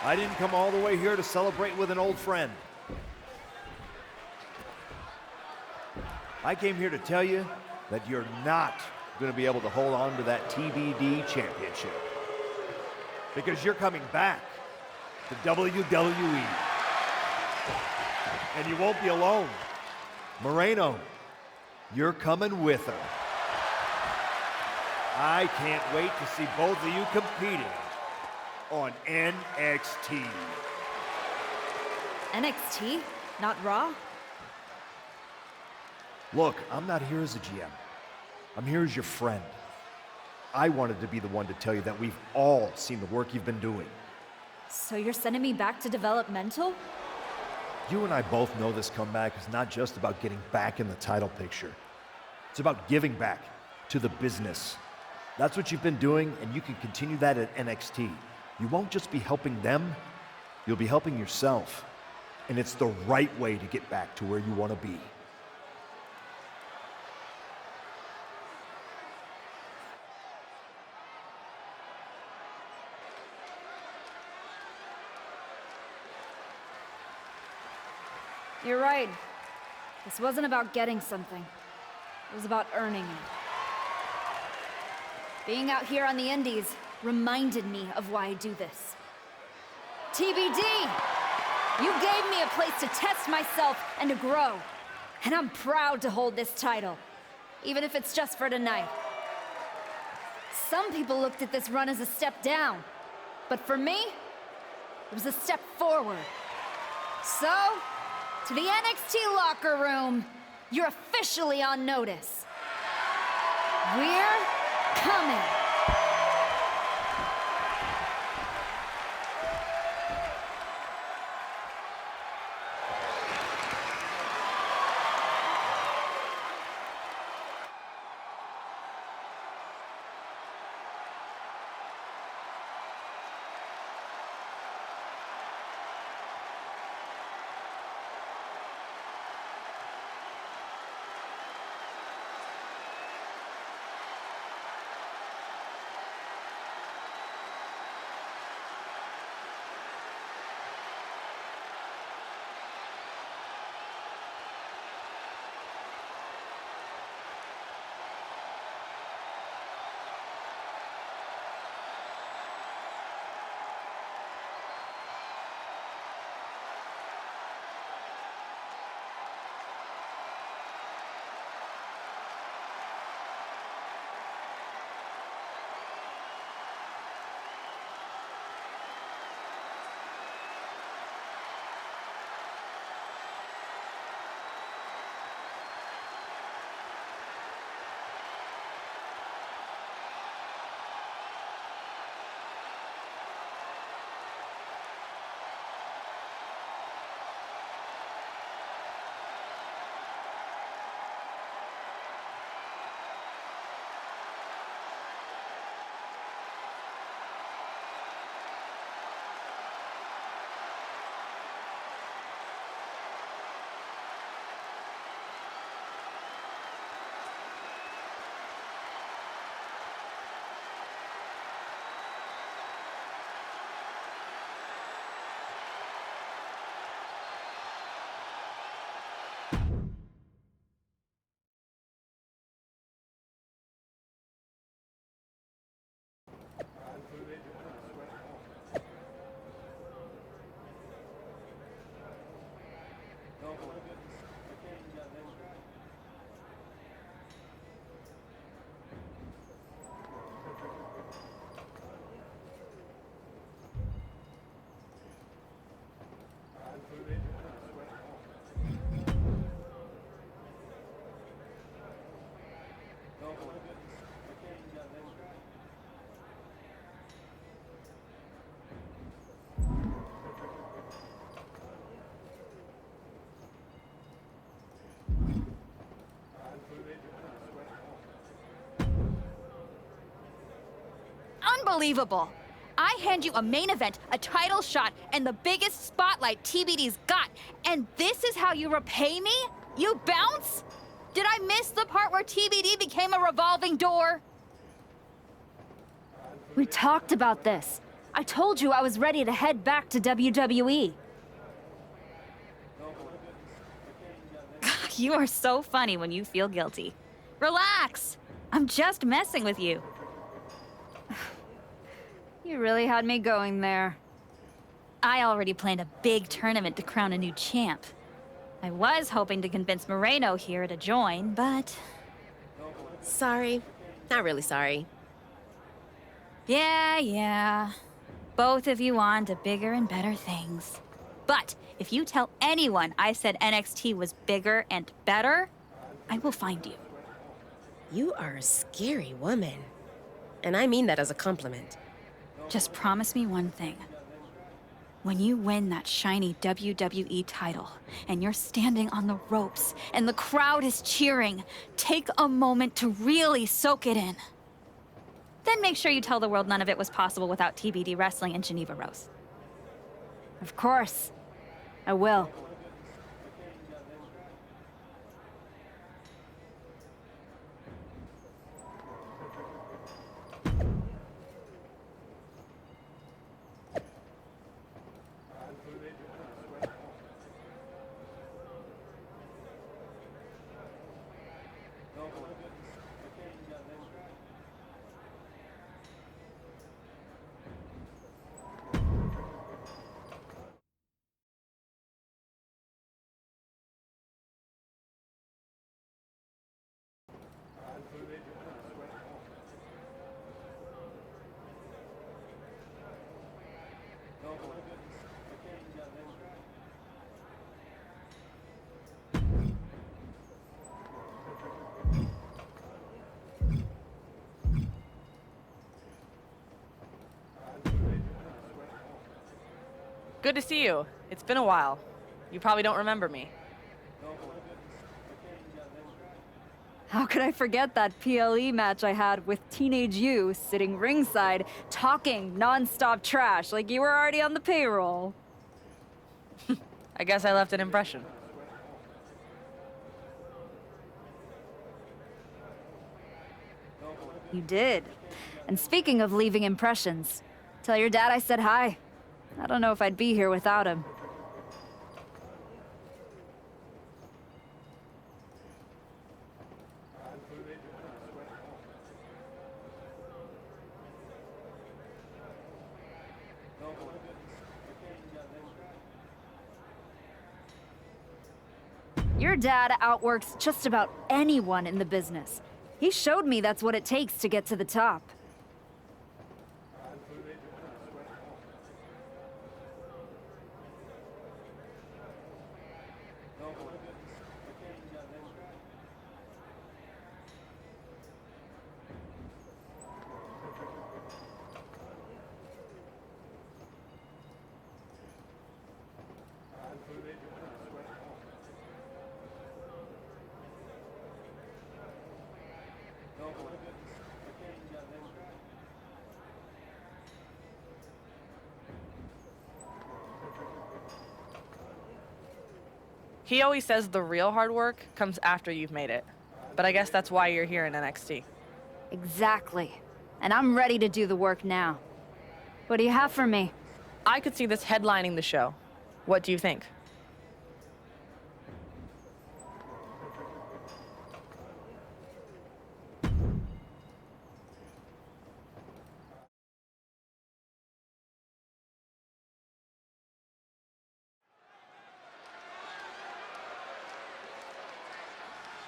I didn't come all the way here to celebrate with an old friend. I came here to tell you that you're not going to be able to hold on to that TBD championship. Because you're coming back to WWE. And you won't be alone. Moreno, you're coming with her. I can't wait to see both of you competing on NXT. NXT? Not Raw? Look, I'm not here as a GM. I'm here as your friend. I wanted to be the one to tell you that we've all seen the work you've been doing. So you're sending me back to developmental? You and I both know this comeback is not just about getting back in the title picture. It's about giving back to the business. That's what you've been doing, and you can continue that at NXT. You won't just be helping them, you'll be helping yourself. And it's the right way to get back to where you want to be. You're right. This wasn't about getting something. It was about earning it. Being out here on the Indies reminded me of why I do this. TBD! You gave me a place to test myself and to grow. And I'm proud to hold this title, even if it's just for tonight. Some people looked at this run as a step down, but for me, it was a step forward. So, to the NXT locker room, you're officially on notice. We're coming. Unbelievable! I hand you a main event, a title shot, and the biggest spotlight TBD's got, and this is how you repay me? You bounce? Did I miss the part where TBD became a revolving door? We talked about this. I told you I was ready to head back to WWE. You are so funny when you feel guilty. Relax! I'm just messing with you. You really had me going there. I already planned a big tournament to crown a new champ. I was hoping to convince Moreno here to join, but... Sorry. Not really sorry. Yeah. Both of you on to bigger and better things. But if you tell anyone I said NXT was bigger and better, I will find you. You are a scary woman. And I mean that as a compliment. Just promise me one thing. When you win that shiny WWE title, and you're standing on the ropes, and the crowd is cheering, take a moment to really soak it in. Then make sure you tell the world none of it was possible without TBD Wrestling and Geneva Rose. Of course. I will. Good to see you. It's been a while. You probably don't remember me. How could I forget that PLE match I had with Teenage You sitting ringside, talking non-stop trash like you were already on the payroll? I guess I left an impression. You did. And speaking of leaving impressions, tell your dad I said hi. I don't know if I'd be here without him. Your dad outworks just about anyone in the business. He showed me that's what it takes to get to the top. He always says the real hard work comes after you've made it. But I guess that's why you're here in NXT. Exactly. And I'm ready to do the work now. What do you have for me? I could see this headlining the show. What do you think?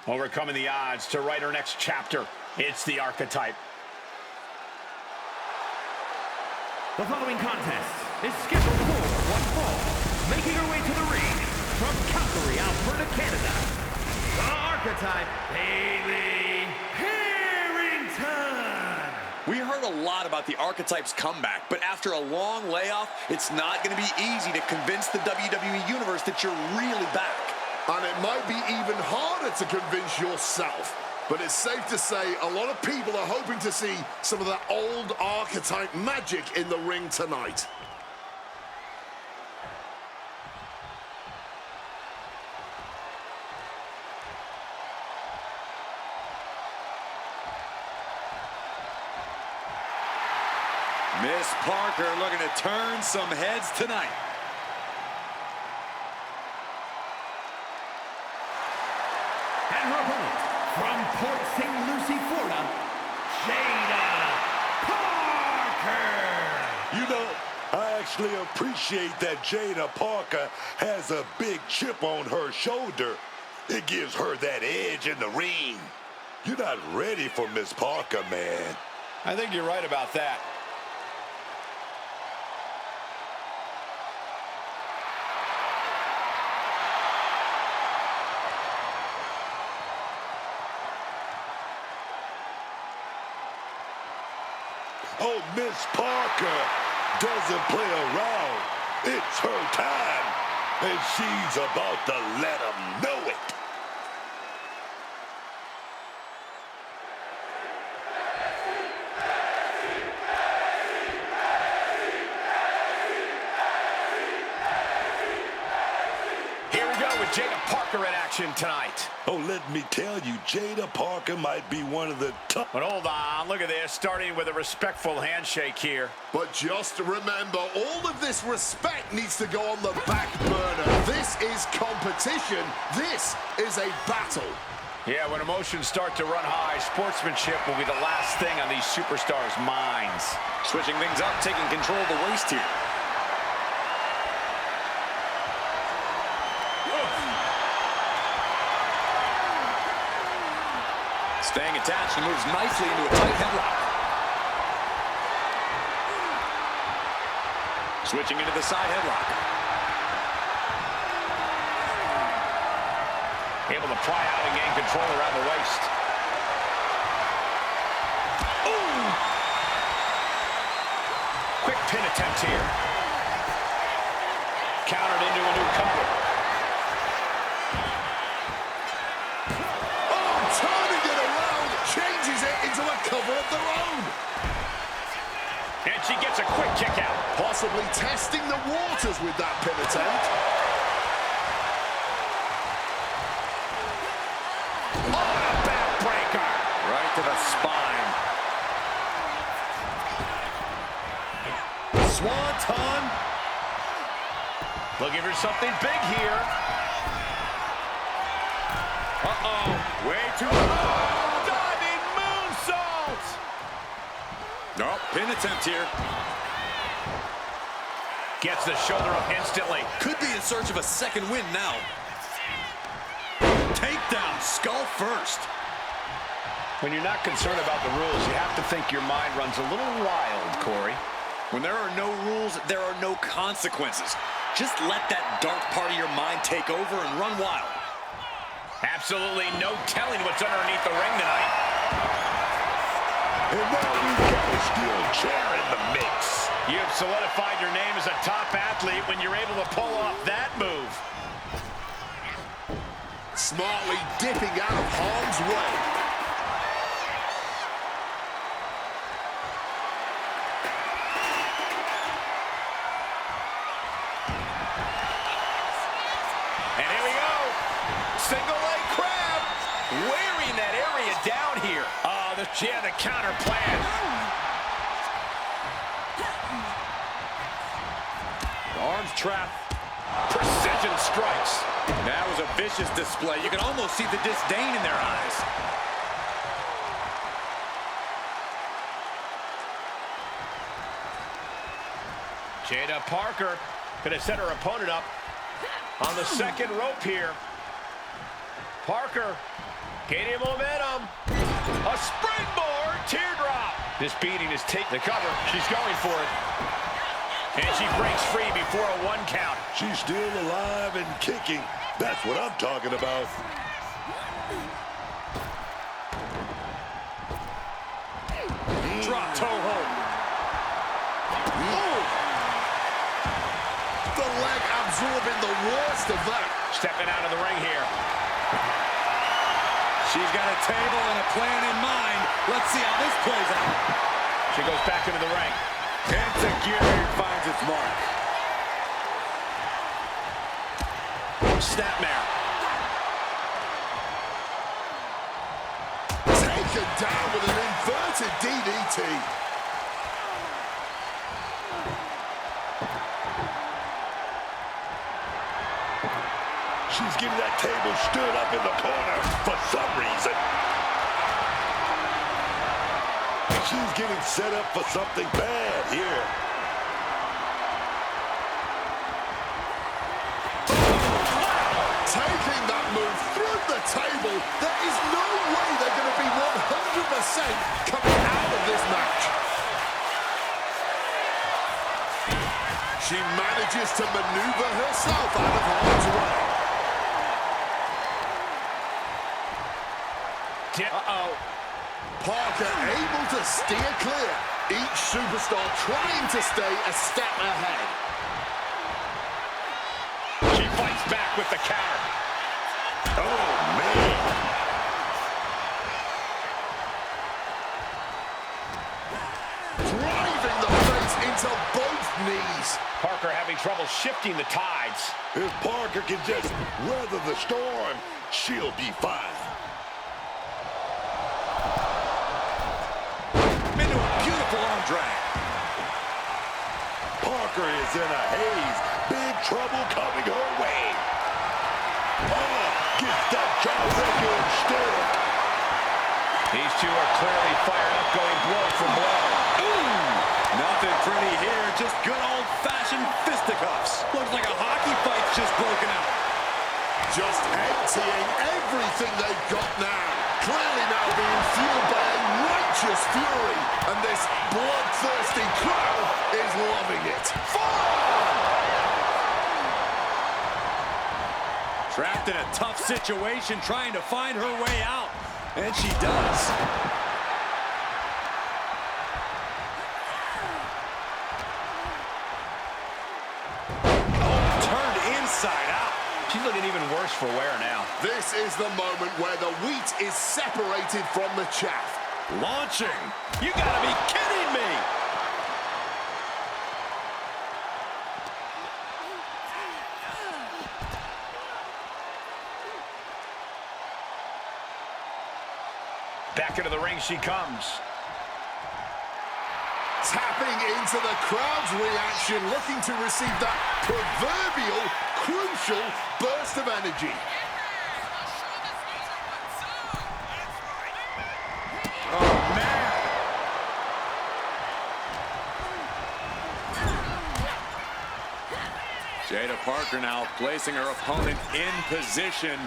Overcoming the odds to write her next chapter. It's the Archetype. The following contest is scheduled for one fall. Making her way to the ring from Calgary, Alberta, Canada, the Archetype, Bayley Harrington. We heard a lot about the Archetype's comeback, but after a long layoff, it's not going to be easy to convince the WWE Universe that you're really back. And it might be even harder to convince yourself. But it's safe to say a lot of people are hoping to see some of that old Archetype magic in the ring tonight. Miz Miss Parker looking to turn some heads tonight. And her opponent, from Port St. Lucie, Florida, Jada Parker. You know, I actually appreciate that Jada Parker has a big chip on her shoulder. It gives her that edge in the ring. You're not ready for Miss Parker, man. I think you're right about that. Oh, Miss Parker doesn't play around. It's her time, and she's about to let them know it. Here we go with Jada Parker in action tonight. Oh, let me tell you, Jada Parker might be one of the top. But hold on, look at this, starting with a respectful handshake here. But just remember, all of this respect needs to go on the back burner. This is competition. This is a battle. Yeah, when emotions start to run high, sportsmanship will be the last thing on these superstars' minds. Switching things up, taking control of the waist here. Staying attached and moves nicely into a tight headlock. Switching into the side headlock. Able to pry out and gain control around the waist. Ooh! Quick pin attempt here. Countered into a new cover. Turning it around, changes it into a cover of their own. And she gets a quick kick out. Possibly testing the waters with that pin attempt. Oh, a backbreaker. Right to the spine. Swanton. Looking for something big here. Uh-oh. Way too low. Diving moonsault. No, pin attempt here. Gets the shoulder up instantly. Could be in search of a second win now. Takedown, skull first. When you're not concerned about the rules, you have to think your mind runs a little wild, Corey. When there are no rules, there are no consequences. Just let that dark part of your mind take over and run wild. Absolutely no telling what's underneath the ring tonight. And now we've got a steel chair in the mix. You have solidified your name as a top athlete when you're able to pull off that move. Smartly dipping out of harm's way. And here we go. Single leg crab. Wearing that area down here. She had a counter plan. Arms trapped. Precision strikes. That was a vicious display. You can almost see the disdain in their eyes. Jada Parker gonna set her opponent up on the second rope here. Parker gaining momentum. A springboard teardrop. This beating is taking the cover. She's going for it. And she breaks free before a 1 count. She's still alive and kicking. That's what I'm talking about. Drop toe hold. The leg absorbing the worst of that. Stepping out of the ring here. She's got a table and a plan in mind. Let's see how this plays out. She goes back into the ring. Enziguri finds its mark. Snapmare. Taken down with an inverted DDT. She's getting that table stood up in the corner for some reason. She's getting set up for something bad here. Taking that move through the table, there is no way they're going to be 100% coming out of this match. She manages to maneuver herself out of harm's way. Uh-oh. Parker able to steer clear. Each superstar trying to stay a step ahead. She fights back with the counter. Oh, man. Driving the face into both knees. Parker having trouble shifting the tides. If Parker can just weather the storm, she'll be fine. Into a beautiful arm drag. Parker is in a haze. Big trouble coming her way. Oh, gets that jawbreaker instead. These two are clearly fired up, going blow for blow. Ooh! Nothing pretty here, just good old-fashioned fisticuffs. Looks like a hockey fight's just broken out. Just emptying everything they've got now. Clearly now being fueled by a righteous fury. And this bloodthirsty crowd is loving it. Trapped in a tough situation, trying to find her way out. And she does. Oh, turned inside out. She's looking even worse for wear now. This is the moment where the wheat is separated from the chaff. Launching. You gotta be kidding me. Back into the ring she comes. Tapping into the crowd's reaction, looking to receive that proverbial, crucial burst of energy. Oh, man. Jada Parker now placing her opponent in position.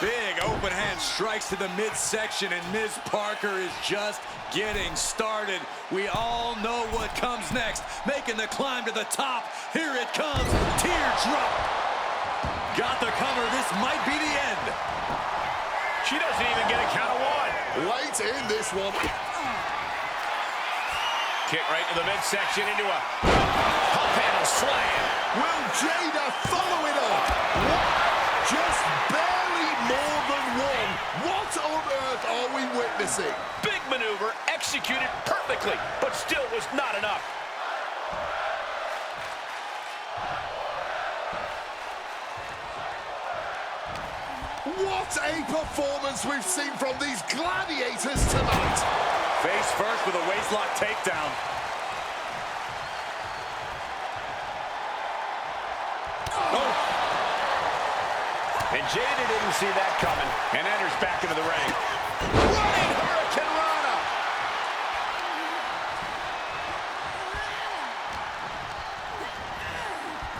Big open hand strikes to the midsection, and Ms. Parker is just getting started. We all know what comes next. Making the climb to the top. Here it comes. Teardrop. Got the cover. This might be the end. She doesn't even get a count of one. Late in this one. Kick right to the midsection into a pump handle slam. Will Jada follow it up? Just barely more than one. What on earth are we witnessing? Big maneuver, executed perfectly, but still was not enough. What a performance we've seen from these gladiators tonight. Face first with a waistlock takedown. Oh. And Jada didn't see that coming and enters back into the ring. Running Hurricane Rana.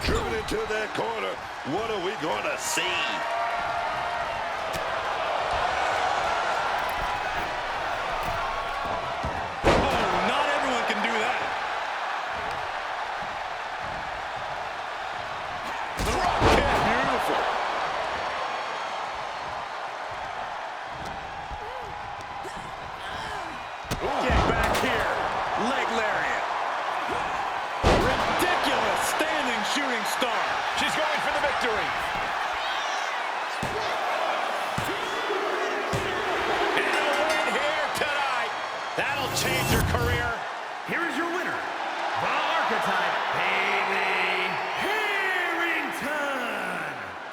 Driven into that corner. What are we going to see? Get back here. Leg lariat. Ridiculous standing shooting star. She's going for the victory. And a win here tonight. That'll change her career. Here is your winner, the Archetype, Bayley Harrington.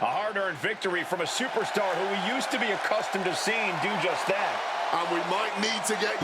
A hard-earned victory from a superstar who we used to be accustomed to seeing do just that. And we might need to get...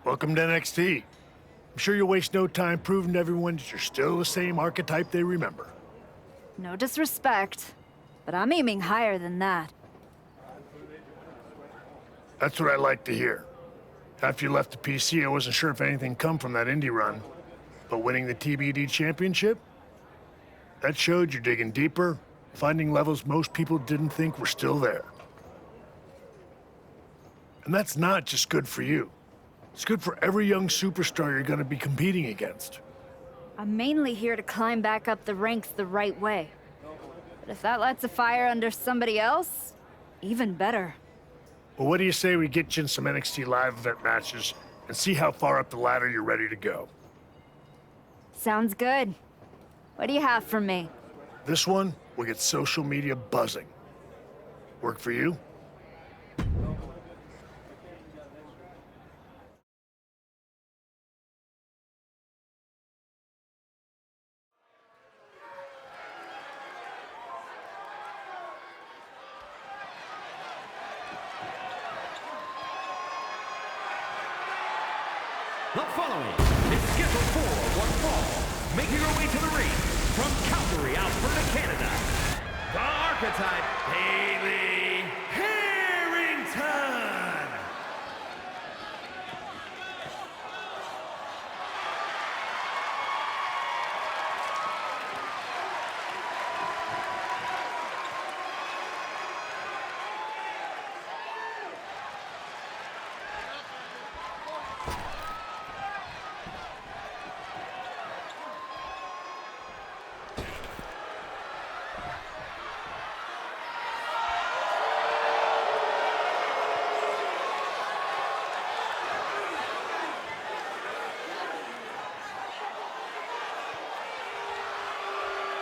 Welcome to NXT. I'm sure you'll waste no time proving to everyone that you're still the same archetype they remember. No disrespect, but I'm aiming higher than that. That's what I like to hear. After you left the PC, I wasn't sure if anything come from that indie run. But winning the TBD championship? That showed you're digging deeper, finding levels most people didn't think were still there. And that's not just good for you. It's good for every young superstar you're gonna be competing against. I'm mainly here to climb back up the ranks the right way. But if that lights a fire under somebody else, even better. Well, what do you say we get you in some NXT live event matches and see how far up the ladder you're ready to go? Sounds good. What do you have for me? This one will get social media buzzing. Work for you? The following is scheduled for one fall, making her way to the ring from Calgary, Alberta, Canada, the archetype, Hayley Harrington.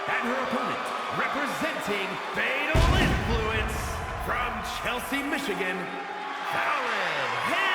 And her opponent, representing Fatal Influence from Chelsea, Michigan, Fallon Henley.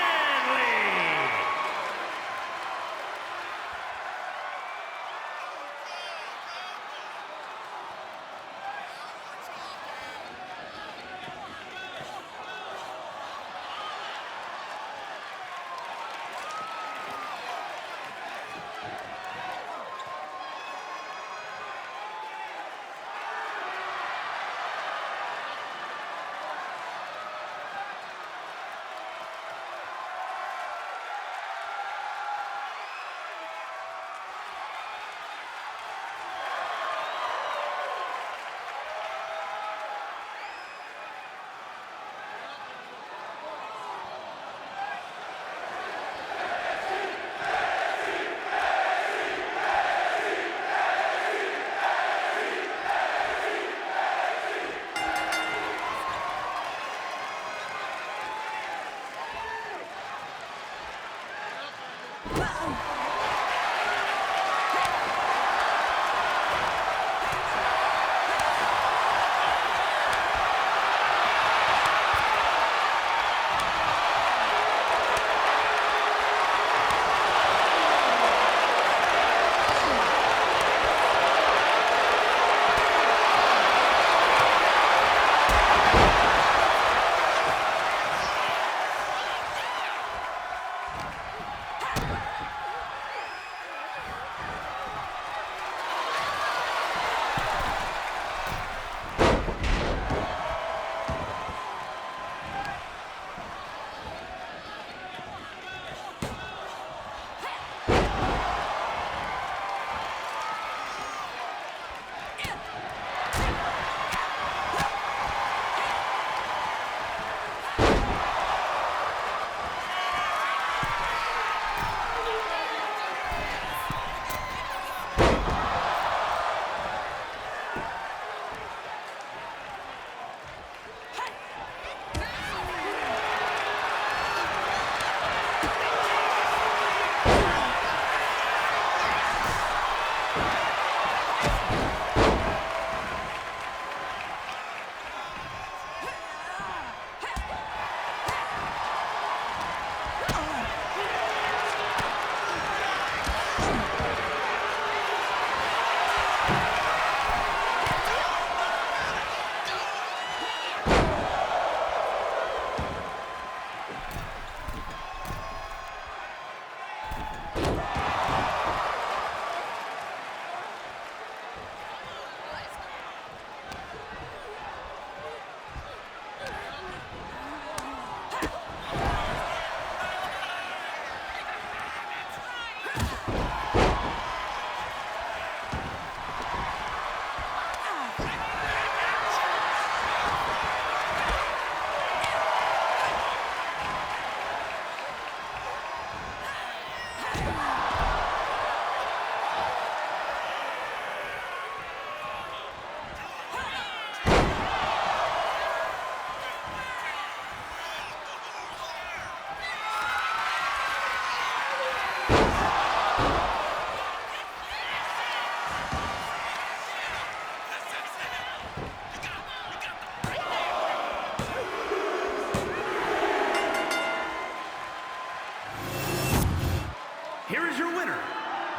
Here is your winner,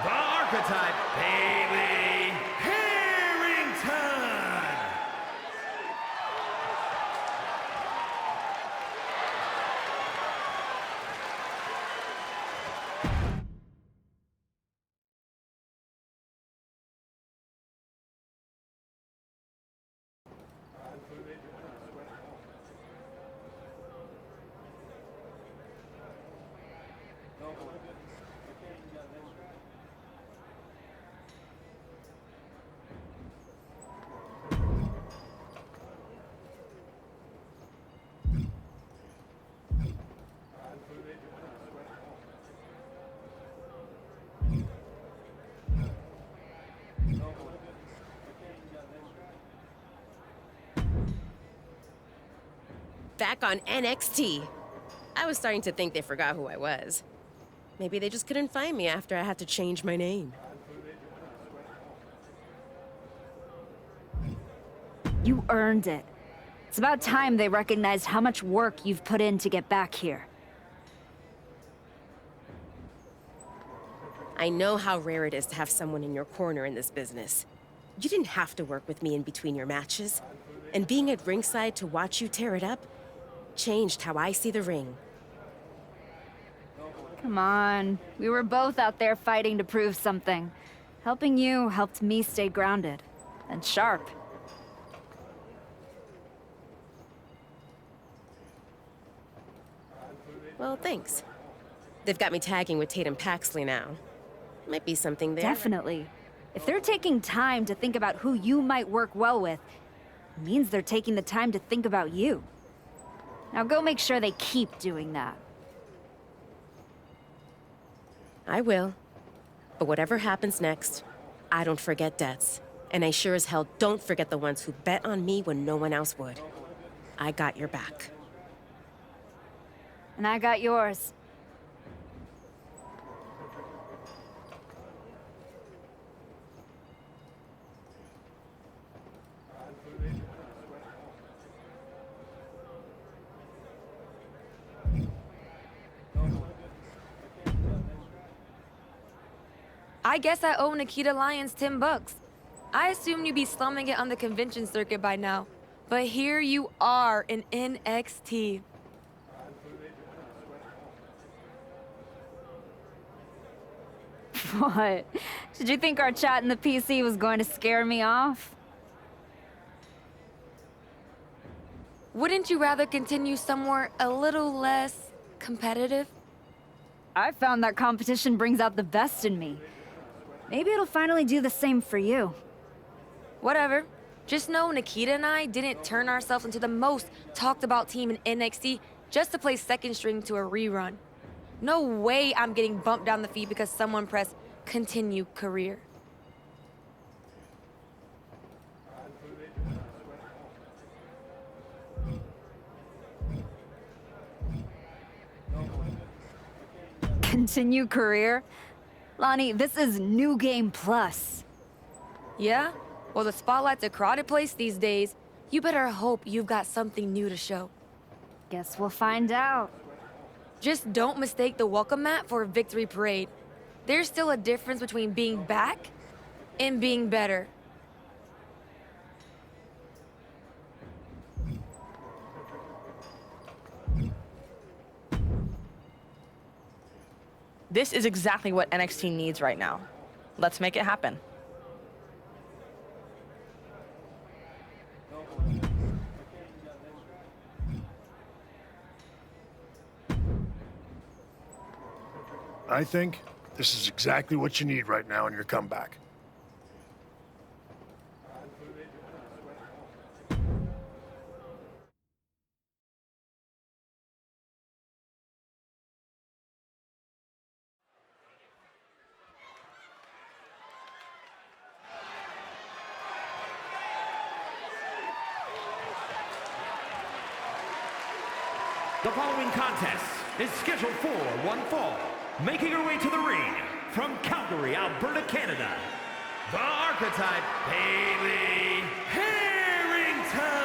the Archetype, Bailey Harrington. Back on NXT. I was starting to think they forgot who I was. Maybe they just couldn't find me after I had to change my name. You earned it. It's about time they recognized how much work you've put in to get back here. I know how rare it is to have someone in your corner in this business. You didn't have to work with me in between your matches. And being at ringside to watch you tear it up changed how I see the ring. Come on. We were both out there fighting to prove something. Helping you helped me stay grounded. And sharp. Well, thanks. They've got me tagging with Tatum Paxley now. Might be something there. Definitely. If they're taking time to think about who you might work well with, it means they're taking the time to think about you. Now go make sure they keep doing that. I will. But whatever happens next, I don't forget debts. And I sure as hell don't forget the ones who bet on me when no one else would. I got your back. And I got yours. I guess I owe Nikita Lyons $10. I assumed you'd be slumming it on the convention circuit by now. But here you are in NXT. What? Did you think our chat in the PC was going to scare me off? Wouldn't you rather continue somewhere a little less competitive? I found that competition brings out the best in me. Maybe it'll finally do the same for you. Whatever. Just know Nikita and I didn't turn ourselves into the most talked about team in NXT just to play second string to a rerun. No way I'm getting bumped down the feed because someone pressed continue career. Continue career? Lonnie, this is New Game Plus. Yeah? Well, the spotlight's a crowded place these days. You better hope you've got something new to show. Guess we'll find out. Just don't mistake the welcome mat for a victory parade. There's still a difference between being back and being better. This is exactly what NXT needs right now. Let's make it happen. I think this is exactly what you need right now in your comeback. The following contest is scheduled for one fall. Making her way to the ring from Calgary, Alberta, Canada, the Archetype, Bayley Harrington.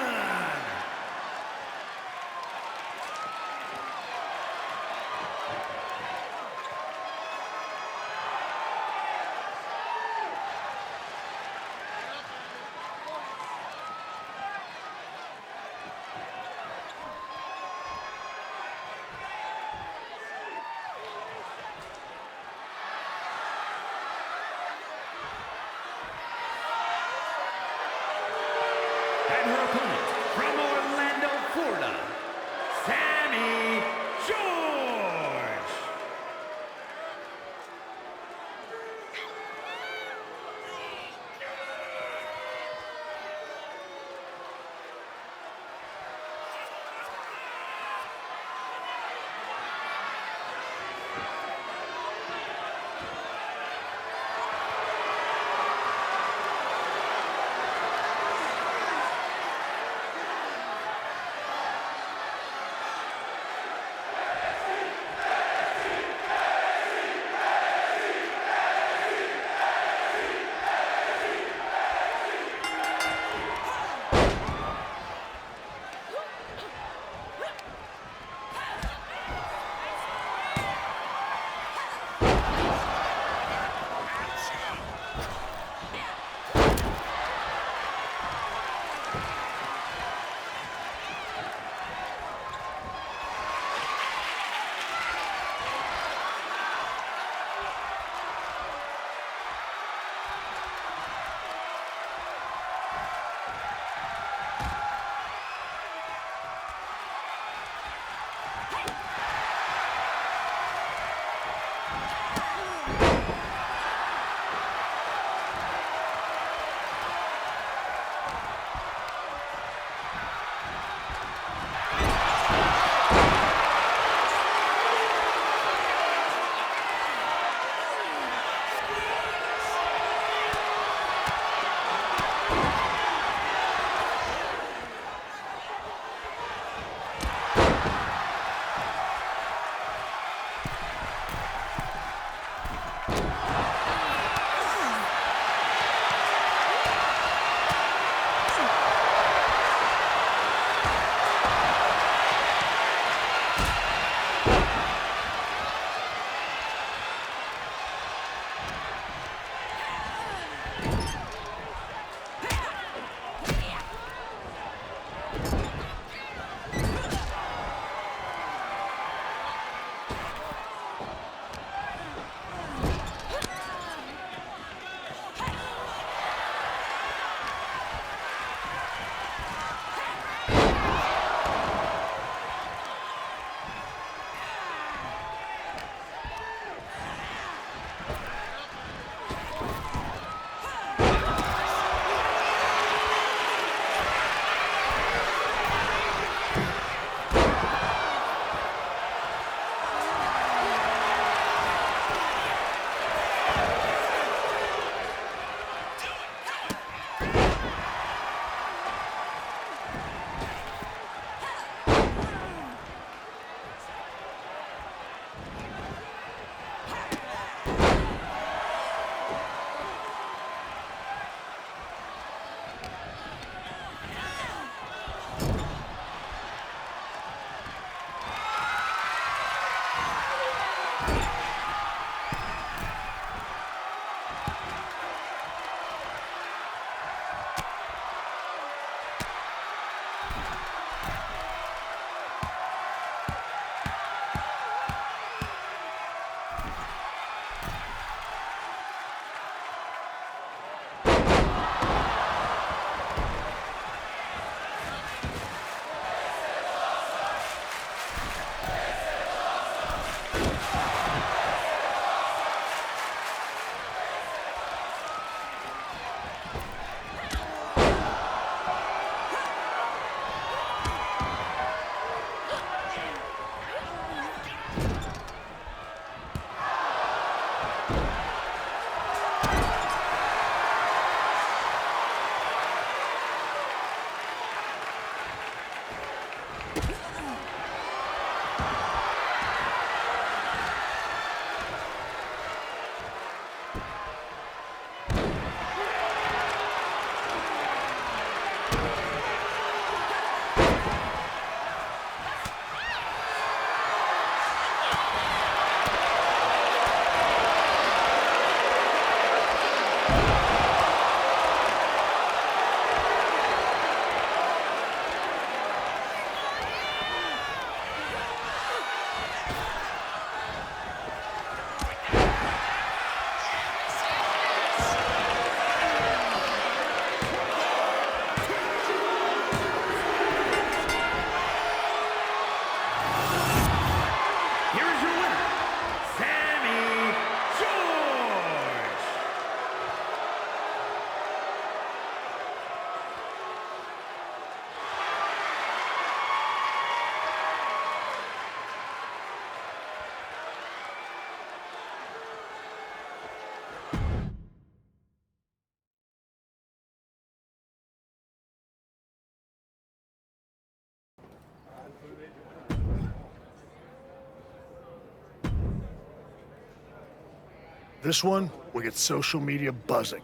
This one will get social media buzzing.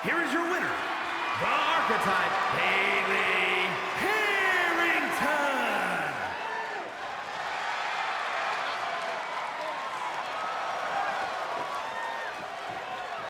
Here is your winner, the Archetype, Bailey.